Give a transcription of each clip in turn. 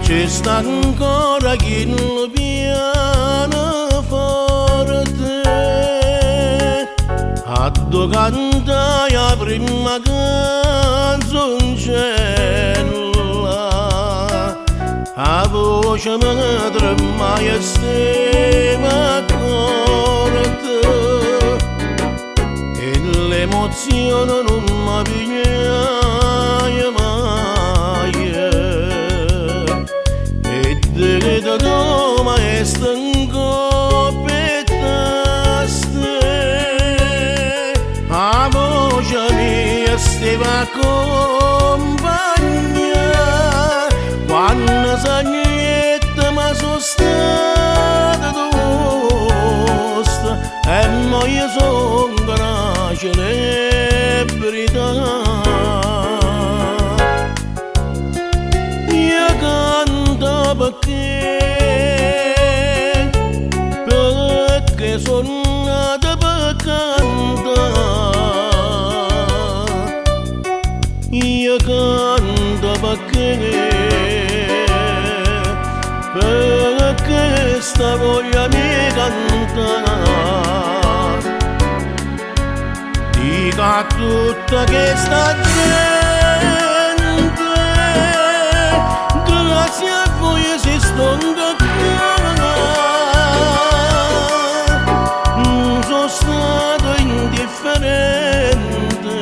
ci sta ancora chi lo pianoforte a do canta la prima canzoncella a voce mi trema e stava corta e l'emozione non mi piglia mai e delle tua maestra in coppetaste a voce mia stava compagna quando sagnetta ma sono stata tosta e mo io son una celebrità. Io canto perché sono nata per cantare. Io canto perché sta voglia di cantare. Dica a tutta questa gente grazie a voi esisto ancora. Non sono stato indifferente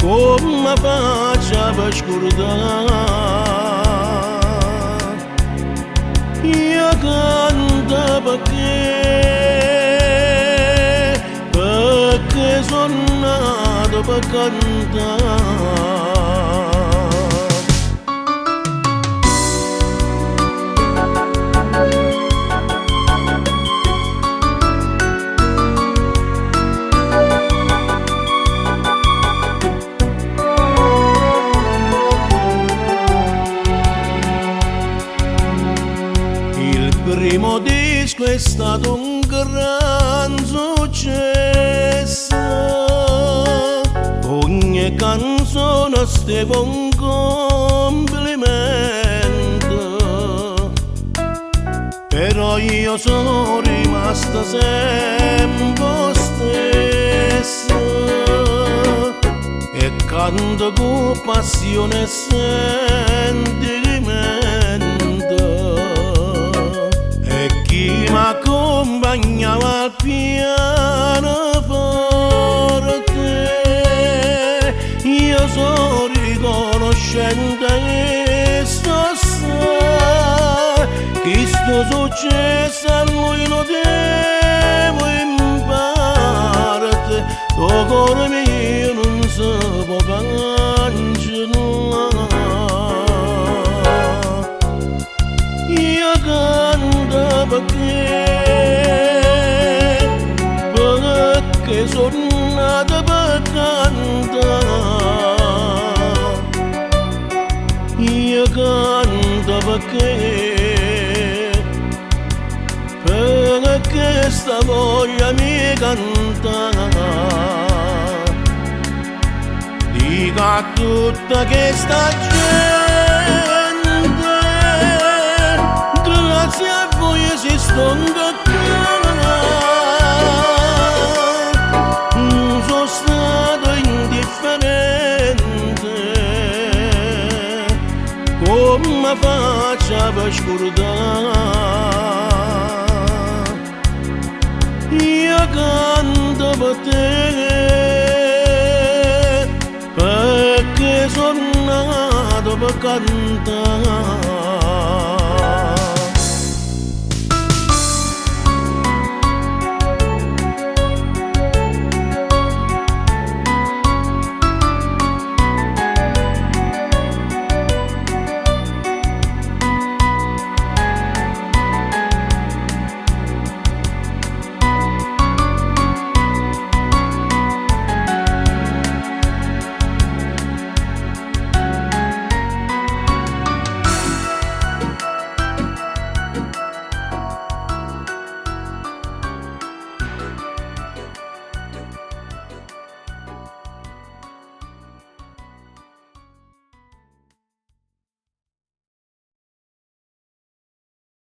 come faccia per scordare. Io canto perché sono nato per cantare. Il primo disco è stato un gran successo, ogni canzone stava un complimento, però io sono rimasta sempre stesso e canto con passione e sentimento. E chi mi accompagnava al pianoforte io sono riconoscente e so che sto successo a lui lo devo in parte. Tuo cuore mio non si può cancellare. Io canto perché sono nata per cantare. Io canto perché sta voglia mi cantare. Dica a tutta questa gente grazie a voi esisto ancora. Non sono stato indifferente come faccia per scordare. Io canto per te perché sono nato per cantare.